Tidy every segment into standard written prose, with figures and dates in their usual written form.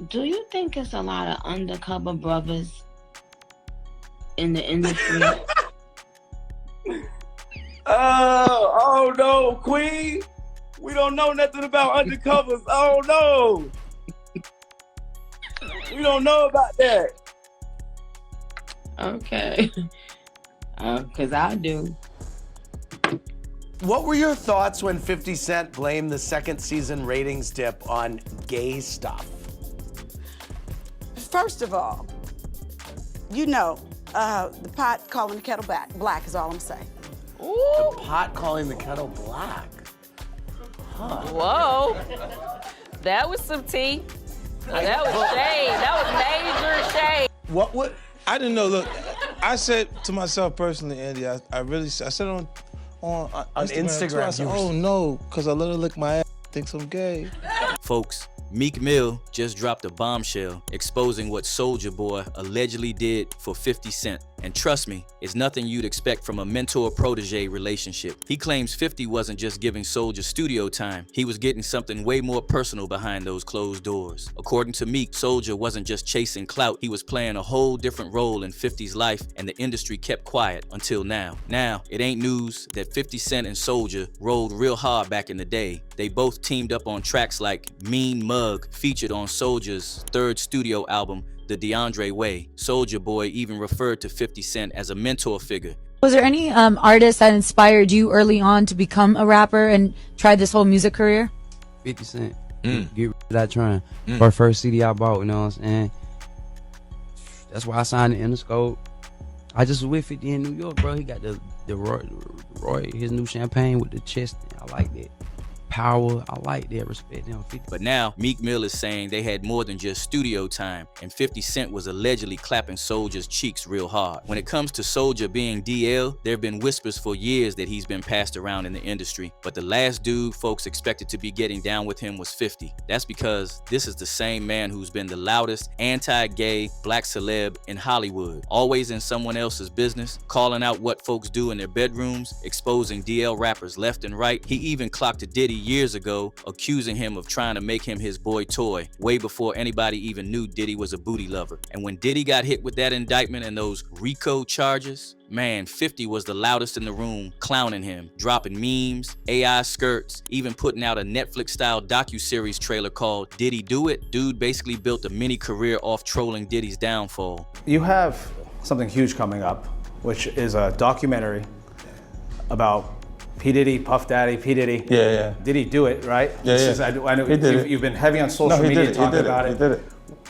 Do you think it's a lot of undercover brothers in the industry? Oh no, Queen. We don't know nothing about undercovers. Oh no. We don't know about that. Okay. Because I do. What were your thoughts when 50 Cent blamed the second season ratings dip on gay stuff? First of all, you know, the pot calling the kettle black is all I'm saying. The pot calling the kettle black. Huh. Whoa. That was some tea. That was shade. That was major shade. What would? I didn't know. Look, I said to myself personally, Andy, I said on Instagram too, I said, oh no, because I let her lick my ass, thinks I'm gay. Folks, Meek Mill just dropped a bombshell exposing what Soulja Boy allegedly did for 50 Cent. And trust me, it's nothing you'd expect from a mentor-protege relationship. He claims 50 wasn't just giving Soulja studio time, he was getting something way more personal behind those closed doors. According to Meek, Soulja wasn't just chasing clout, he was playing a whole different role in 50's life, and the industry kept quiet until now. Now, it ain't news that 50 Cent and Soulja rolled real hard back in the day. They both teamed up on tracks like Mean Mug, featured on Soulja's third studio album, The DeAndre Way. Soulja Boy even referred to 50 Cent as a mentor figure. Was there any artist that inspired you early on to become a rapper and try this whole music career? 50 Cent. Get rid of that trying. First CD I bought, you know what I'm saying? That's why I signed the Interscope. I just was with 50 in New York, bro. He got the Roy, his new champagne with the chest. I like that. Power, I like that, respect them. 50. But now, Meek Mill is saying they had more than just studio time, and 50 Cent was allegedly clapping Soulja's cheeks real hard. When it comes to Soulja being DL, there have been whispers for years that he's been passed around in the industry, but the last dude folks expected to be getting down with him was 50. That's because this is the same man who's been the loudest anti-gay black celeb in Hollywood, always in someone else's business, calling out what folks do in their bedrooms, exposing DL rappers left and right. He even clocked a Diddy years ago, accusing him of trying to make him his boy toy, way before anybody even knew Diddy was a booty lover. And when Diddy got hit with that indictment and those RICO charges, man, 50 was the loudest in the room, clowning him, dropping memes, AI skirts, even putting out a Netflix-style docuseries trailer called Diddy Do It? Dude basically built a mini career off trolling Diddy's downfall. You have something huge coming up, which is a documentary about P. Diddy, Puff Daddy, P. Diddy. Yeah. Did he do it, right? Yeah. I know you've been heavy on social media talking about it. He did it.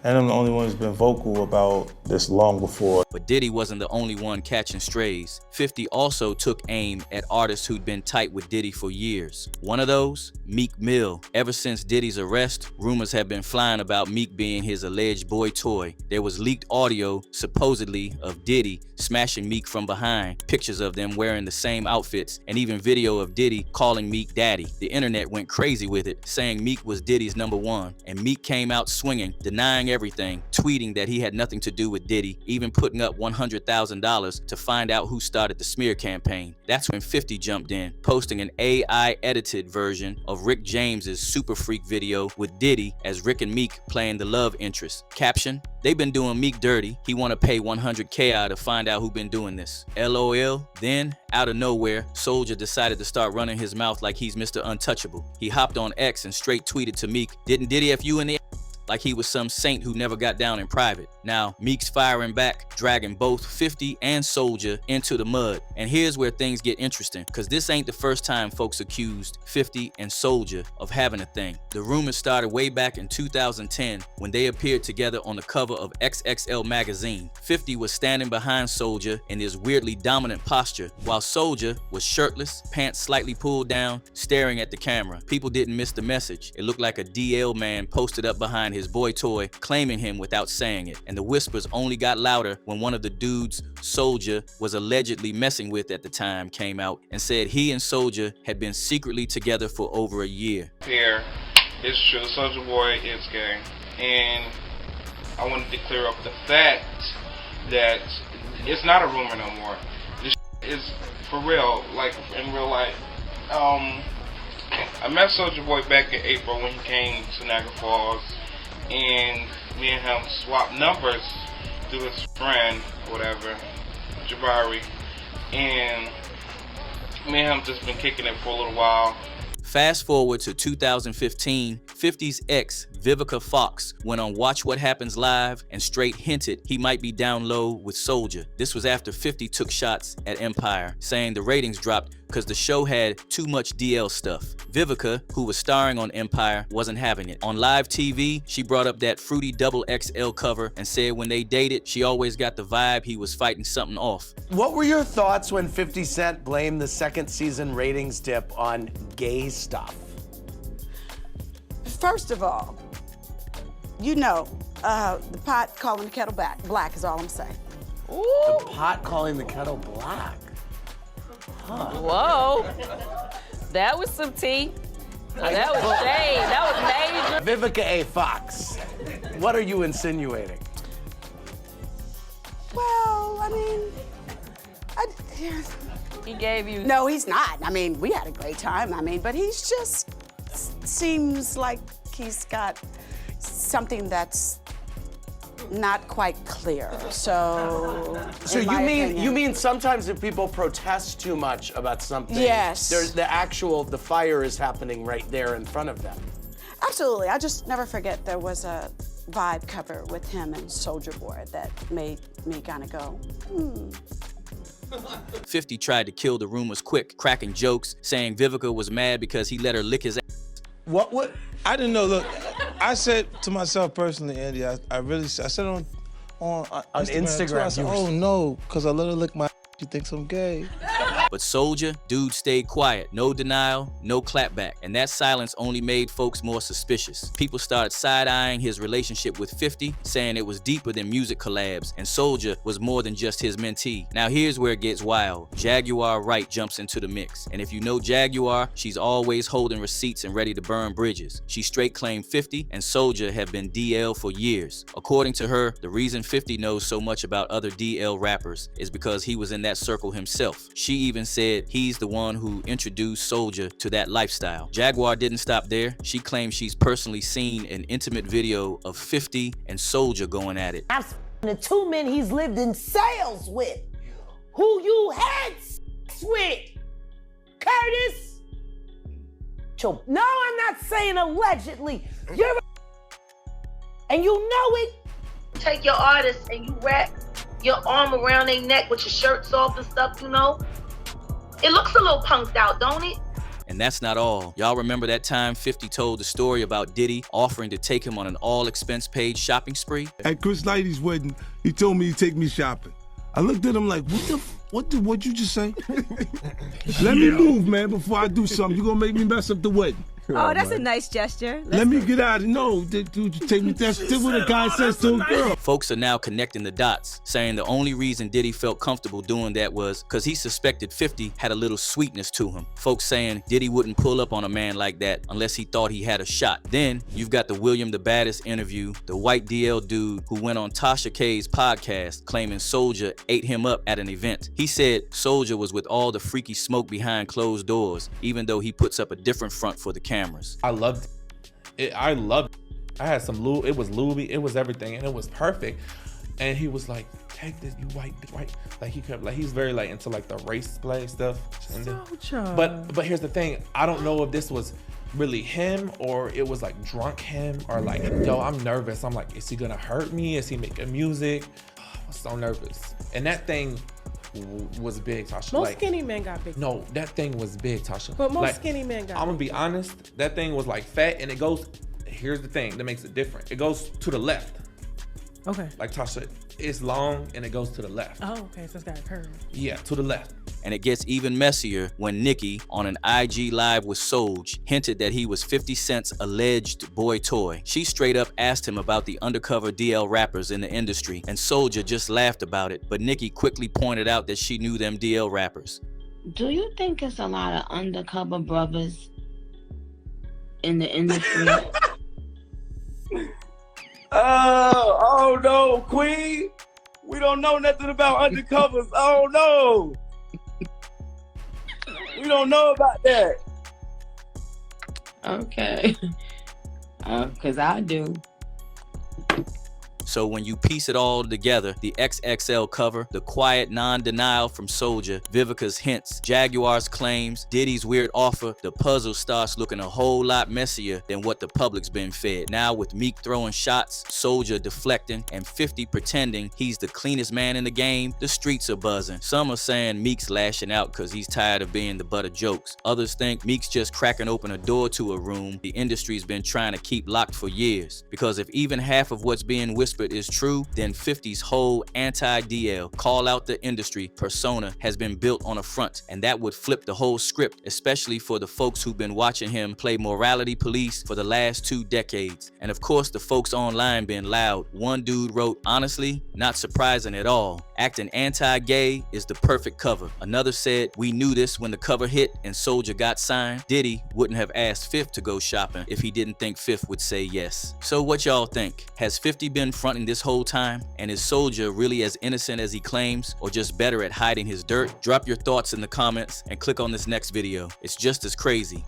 And I'm the only one who's been vocal about this long before. But Diddy wasn't the only one catching strays. 50 also took aim at artists who'd been tight with Diddy for years. One of those, Meek Mill. Ever since Diddy's arrest, rumors have been flying about Meek being his alleged boy toy. There was leaked audio, supposedly, of Diddy smashing Meek from behind, pictures of them wearing the same outfits, and even video of Diddy calling Meek daddy. The internet went crazy with it, saying Meek was Diddy's #1, and Meek came out swinging, denying everything, tweeting that he had nothing to do with Diddy, even putting up $100,000 to find out who started the smear campaign. That's when 50 jumped in, posting an AI-edited version of Rick James's Super Freak video with Diddy as Rick and Meek playing the love interest. Caption: "They've been doing Meek dirty. He wanna pay 100K to find out who been doing this. LOL." Then, out of nowhere, Soulja decided to start running his mouth like he's Mr. Untouchable. He hopped on X and straight tweeted to Meek, "Didn't Diddy F you in the like he was some saint who never got down in private." Now, Meek's firing back, dragging both 50 and Soulja into the mud. And here's where things get interesting, because this ain't the first time folks accused 50 and Soulja of having a thing. The rumors started way back in 2010 when they appeared together on the cover of XXL magazine. 50 was standing behind Soulja in this weirdly dominant posture, while Soulja was shirtless, pants slightly pulled down, staring at the camera. People didn't miss the message. It looked like a DL man posted up behind his boy toy, claiming him without saying it. And the whispers only got louder when one of the dudes Soulja was allegedly messing with at the time came out and said he and Soulja had been secretly together for over a year. Here, it's true, Soulja Boy is gay. And I wanted to clear up the fact that it's not a rumor no more. This is for real, like in real life. I met Soulja Boy back in April when he came to Niagara Falls, and me and him swapped numbers through his friend, whatever, Jabari, and me and him just been kicking it for a little while. Fast forward to 2015, 50's ex, Vivica Fox, went on Watch What Happens Live and straight hinted he might be down low with Soulja. This was after 50 took shots at Empire, saying the ratings dropped because the show had too much DL stuff. Vivica, who was starring on Empire, wasn't having it. On live TV, she brought up that fruity XXL cover and said when they dated, she always got the vibe he was fighting something off. What were your thoughts when 50 Cent blamed the second season ratings dip on gay stuff? First of all, you know, the pot calling the kettle black is all I'm saying. Ooh. The pot calling the kettle black. Huh. Whoa. That was some tea. That was shade. That was major. Vivica A. Fox, what are you insinuating? Well, I mean, he gave you... No, he's not. I mean, we had a great time. I mean, but he's just seems like he's got something that's not quite clear. So you mean sometimes if people protest too much about something, yes, the fire is happening right there in front of them. Absolutely. I just never forget there was a Vibe cover with him and Soulja Boy that made me kind of go, 50 tried to kill the rumors quick, cracking jokes, saying Vivica was mad because he let her lick his ass. What? I didn't know. Look, I said to myself personally, Andy, I said on Instagram, I said, oh no, because I let her lick my ass, she thinks I'm gay. But Soulja, dude stayed quiet. No denial, no clapback. And that silence only made folks more suspicious. People started side-eyeing his relationship with 50, saying it was deeper than music collabs, and Soulja was more than just his mentee. Now here's where it gets wild. Jaguar Wright jumps into the mix. And if you know Jaguar, she's always holding receipts and ready to burn bridges. She straight claimed 50 and Soulja have been DL for years. According to her, the reason 50 knows so much about other DL rappers is because he was in that circle himself. She even said he's the one who introduced Soulja to that lifestyle. Jaguar didn't stop there. She claims she's personally seen an intimate video of 50 and Soulja going at it. I've the two men he's lived in sales with, who you had sex with, Curtis. No, I'm not saying allegedly. You're and you know it. Take your artists and you wrap your arm around their neck with your shirts off and stuff, you know? It looks a little punked out, don't it? And that's not all. Y'all remember that time 50 told the story about Diddy offering to take him on an all-expense-paid shopping spree? At Chris Lighty's wedding, he told me he'd take me shopping. I looked at him like, what'd you just say? Let me move, man, before I do something. You're gonna make me mess up the wedding. Oh, that's a nice gesture. Let me get out of no, dude, take me. That's what a guy says to a girl. Folks are now connecting the dots, saying the only reason Diddy felt comfortable doing that was because he suspected 50 had a little sweetness to him. Folks saying Diddy wouldn't pull up on a man like that unless he thought he had a shot. Then you've got the William the Baddest interview, the white DL dude who went on Tasha K's podcast claiming Soulja ate him up at an event. He said Soulja was with all the freaky smoke behind closed doors, even though he puts up a different front for the cameras. I loved it. I loved it. I had some Louis, it was Louis, it was everything, and it was perfect. And he was like, take this, you white, right? Like he kept, like he's very like into like the race play stuff. And then, but here's the thing, I don't know if this was really him or it was like drunk him or like, yo, I'm nervous. I'm like, is he gonna hurt me? Is he making music? Oh, I was so nervous. And that thing was big, Tasha. Most like, skinny men got big. No, that thing was big, Tasha. But most like, skinny men got I'm gonna big. be honest, that thing was like fat and it goes, here's the thing that makes it different. It goes to the left. Okay. Like Tasha, it's long and it goes to the left. Oh, okay, so it's got a curve. Yeah, to the left. And it gets even messier when Nicki, on an IG Live with Soulja, hinted that he was 50 Cent's alleged boy toy. She straight up asked him about the undercover DL rappers in the industry, and Soulja just laughed about it, but Nicki quickly pointed out that she knew them DL rappers. Do you think it's a lot of undercover brothers in the industry? Oh no, Queen. We don't know nothing about undercovers. Oh no. We don't know about that. Okay. Because I do. So when you piece it all together, the XXL cover, the quiet non-denial from Soulja, Vivica's hints, Jaguar's claims, Diddy's weird offer, the puzzle starts looking a whole lot messier than what the public's been fed. Now with Meek throwing shots, Soulja deflecting, and 50 pretending he's the cleanest man in the game, the streets are buzzing. Some are saying Meek's lashing out because he's tired of being the butt of jokes. Others think Meek's just cracking open a door to a room the industry's been trying to keep locked for years. Because if even half of what's being whispered is true, then 50's whole anti-DL, call out the industry persona has been built on a front, and that would flip the whole script, especially for the folks who've been watching him play morality police for the last 2 decades. And of course the folks online been loud. One dude wrote, honestly, not surprising at all. Acting anti-gay is the perfect cover. Another said, we knew this when the cover hit and Soulja got signed. Diddy wouldn't have asked Fifth to go shopping if he didn't think Fifth would say yes. So what y'all think? Has 50 been fronting this whole time? And is Soulja really as innocent as he claims, or just better at hiding his dirt? Drop your thoughts in the comments and click on this next video. It's just as crazy.